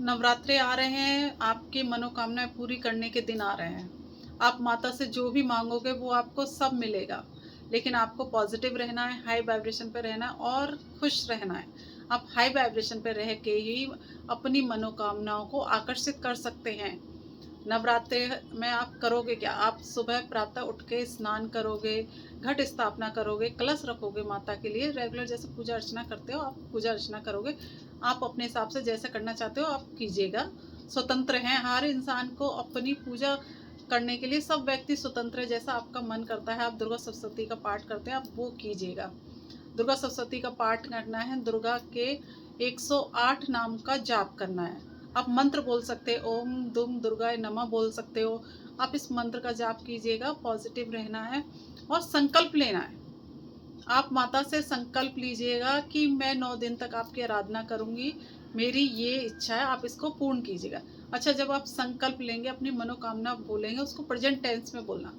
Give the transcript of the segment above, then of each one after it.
नवरात्रे आ रहे हैं, आपकी मनोकामनाएँ पूरी करने के दिन आ रहे हैं। आप माता से जो भी माँगोगे वो आपको सब मिलेगा। लेकिन आपको पॉज़िटिव रहना है, हाई वाइब्रेशन पे रहना है और खुश रहना है। आप हाई वाइब्रेशन पे रह के ही अपनी मनोकामनाओं को आकर्षित कर सकते हैं। नवरात्रे में आप करोगे क्या? आप सुबह प्रातः उठ के स्नान करोगे, घट स्थापना करोगे, कलश रखोगे माता के लिए, रेगुलर जैसे पूजा अर्चना करते हो आप पूजा अर्चना करोगे। आप अपने हिसाब से जैसे करना चाहते हो आप कीजिएगा। स्वतंत्र हैं, हर इंसान को अपनी पूजा करने के लिए सब व्यक्ति स्वतंत्र है। जैसा आपका मन करता है, आप दुर्गा सप्तशती का पाठ करते हैं, आप वो कीजिएगा। दुर्गा सप्तशती का पाठ करना है, दुर्गा के 108 नाम का जाप करना है। आप मंत्र बोल सकते हैं, ओम दुम दुर्गाय नमः बोल सकते हो। आप इस मंत्र का जाप कीजिएगा, पॉजिटिव रहना है और संकल्प लेना है। आप माता से संकल्प लीजिएगा कि मैं 9 दिन तक आपकी आराधना करूंगी, मेरी ये इच्छा है, आप इसको पूर्ण कीजिएगा। अच्छा, जब आप संकल्प लेंगे, अपनी मनोकामना बोलेंगे, उसको प्रेजेंट टेंस में बोलना।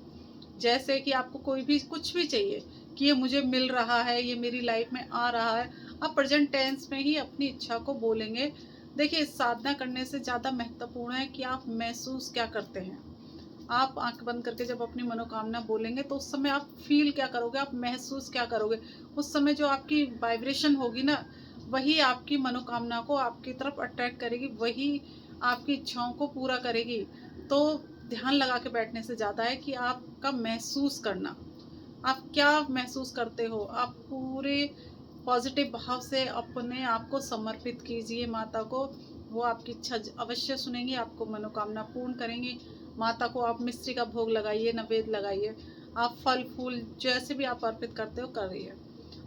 जैसे कि आपको कोई भी कुछ भी चाहिए कि ये मुझे मिल रहा है, ये मेरी लाइफ में आ रहा है, आप प्रेजेंट टेंस में ही अपनी इच्छा को बोलेंगे। देखिए, साधना करने से ज़्यादा महत्वपूर्ण है कि आप महसूस क्या करते हैं। आप आंख बंद करके जब अपनी मनोकामना बोलेंगे तो उस समय आप फील क्या करोगे, आप महसूस क्या करोगे। उस समय जो आपकी वाइब्रेशन होगी ना, वही आपकी मनोकामना को आपकी तरफ अट्रैक्ट करेगी, वही आपकी इच्छाओं को पूरा करेगी। तो ध्यान लगा के बैठने से ज़्यादा है कि आपका महसूस करना, आप क्या महसूस करते हो। आप पूरे पॉजिटिव भाव से अपने आप को समर्पित कीजिए माता को। वो आपकी इच्छा अवश्य सुनेंगी, आपको मनोकामना पूर्ण करेंगी। माता को आप मिश्री का भोग लगाइए, नैवेद्य लगाइए, आप फल फूल जैसे भी आप अर्पित करते हो करिए।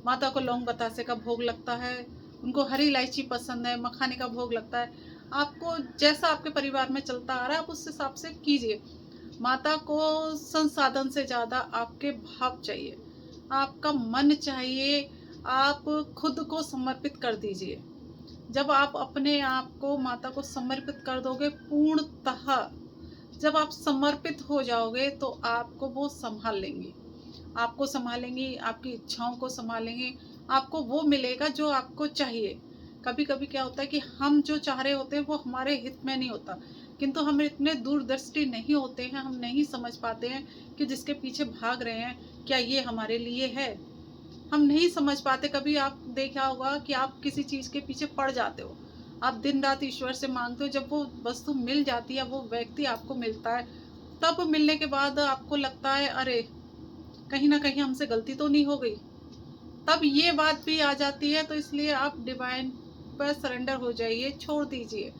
माता को लौंग बतासे का भोग लगता है, उनको हरी इलायची पसंद है, मखाने का भोग लगता है। आपको जैसा आपके परिवार में चलता आ रहा है आप उस हिसाब से कीजिए। माता को संसाधन से ज़्यादा आपके भाव चाहिए, आपका मन चाहिए। आप खुद को समर्पित कर दीजिए। जब आप अपने आप को माता को समर्पित कर दोगे पूर्णतः, जब आप समर्पित हो जाओगे तो आपको वो संभाल लेंगी, आपको संभालेंगी, आपकी इच्छाओं को संभालेंगी। आपको वो मिलेगा जो आपको चाहिए। कभी कभी क्या होता है कि हम जो चाह रहे होते हैं वो हमारे हित में नहीं होता, किंतु हम इतने दूरदृष्टि नहीं होते हैं, हम नहीं समझ पाते हैं कि जिसके पीछे भाग रहे हैं क्या ये हमारे लिए है। हम नहीं समझ पाते। कभी आप देखा होगा कि आप किसी चीज़ के पीछे पड़ जाते हो, आप दिन रात ईश्वर से मांगते हो, जब वो वस्तु मिल जाती है, वो व्यक्ति आपको मिलता है, तब मिलने के बाद आपको लगता है अरे कहीं ना कहीं हमसे गलती तो नहीं हो गई। तब ये बात भी आ जाती है। तो इसलिए आप डिवाइन पर सरेंडर हो जाइए, छोड़ दीजिए।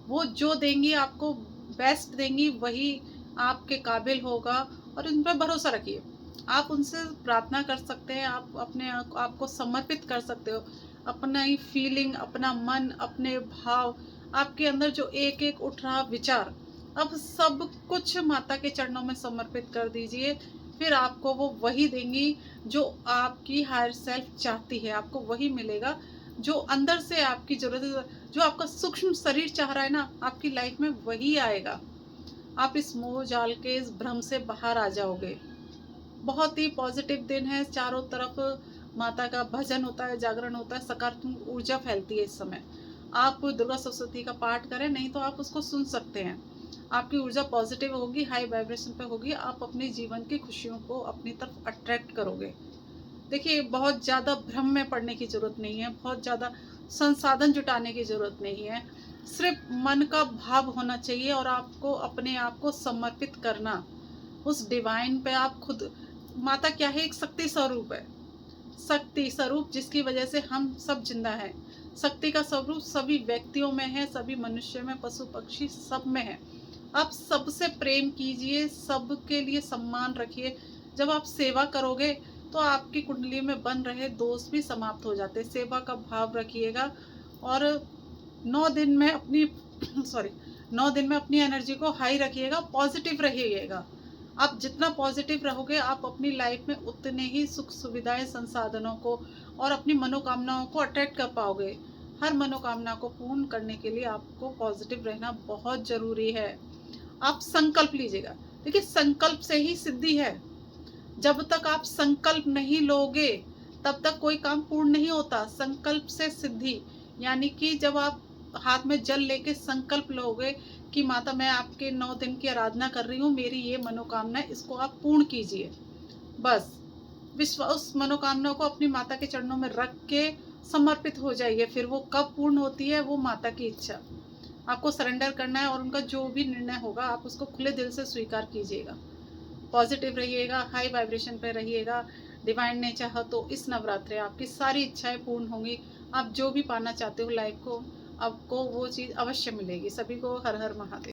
वो जो देंगी आपको बेस्ट देंगी, वही आपके काबिल होगा। और इन पर भरोसा रखिए, आप उनसे प्रार्थना कर सकते हैं, आप अपने आप को समर्पित कर सकते हो। अपना ही फीलिंग, अपना मन, अपने भाव, आपके अंदर जो एक एक उठ रहा विचार, अब सब कुछ माता के चरणों में समर्पित कर दीजिए। फिर आपको वो वही देंगी जो आपकी हायर सेल्फ चाहती है, आपको वही मिलेगा जो अंदर से आपकी ज़रूरत है। जो आपका सूक्ष्म शरीर चाह रहा है ना, आपकी लाइफ में वही आएगा। आप इस मोह जाल के, इस भ्रम से बाहर आ जाओगे। बहुत ही पॉजिटिव दिन है, चारों तरफ माता का भजन होता है, जागरण होता है, सकारात्मक ऊर्जा फैलती है इस समय। आप दुर्गा सप्तशती का पाठ करें, नहीं तो आप उसको सुन सकते हैं। आपकी ऊर्जा पॉजिटिव होगी, हाई वाइब्रेशन पे होगी, आप अपने जीवन की खुशियों को अपनी तरफ अट्रैक्ट करोगे। देखिए, बहुत ज़्यादा भ्रम में पड़ने की ज़रूरत नहीं है, बहुत ज़्यादा संसाधन जुटाने की ज़रूरत नहीं है। सिर्फ मन का भाव होना चाहिए और आपको अपने आप को समर्पित करना उस डिवाइन पे। आप खुद, माता क्या है, एक शक्ति स्वरूप है, शक्ति स्वरूप जिसकी वजह से हम सब जिंदा हैं। शक्ति का स्वरूप सभी व्यक्तियों में है, सभी मनुष्य में, पशु पक्षी सब में है। आप सबसे प्रेम कीजिए, सबके लिए सम्मान रखिए। जब आप सेवा करोगे तो आपकी कुंडली में बन रहे दोष भी समाप्त हो जाते हैं। सेवा का भाव रखिएगा और 9 दिन में अपनी सॉरी 9 दिन में अपनी एनर्जी को हाई रखिएगा, पॉजिटिव रहिएगा। आप जितना पॉजिटिव रहोगे, आप अपनी लाइफ में उतने ही सुख सुविधाएं, संसाधनों को और अपनी मनोकामनाओं को अट्रैक्ट कर पाओगे। हर मनोकामना को पूर्ण करने के लिए आपको पॉजिटिव रहना बहुत ज़रूरी है। आप संकल्प लीजिएगा। देखिए, संकल्प से ही सिद्धि है। जब तक आप संकल्प नहीं लोगे तब तक कोई काम पूर्ण नहीं होता। संकल्प से सिद्धि, यानी कि जब आप हाथ में जल लेके संकल्प लोगे कि माता मैं आपके 9 दिन की आराधना कर रही हूँ, मेरी ये मनोकामना है, इसको आप पूर्ण कीजिए। बस उस मनोकामना को अपनी माता के चरणों में रख के समर्पित हो जाइए। फिर वो कब पूर्ण होती है, वो माता की इच्छा। आपको सरेंडर करना है और उनका जो भी निर्णय होगा आप उसको खुले दिल से स्वीकार कीजिएगा। पॉजिटिव रहिएगा, हाई वाइब्रेशन पे रहिएगा। डिवाइन ने चाहा तो इस नवरात्रे आपकी सारी इच्छाएं पूर्ण होंगी। आप जो भी पाना चाहते हो लाइफ को, आपको वो चीज़ अवश्य मिलेगी। सभी को हर हर महादेव।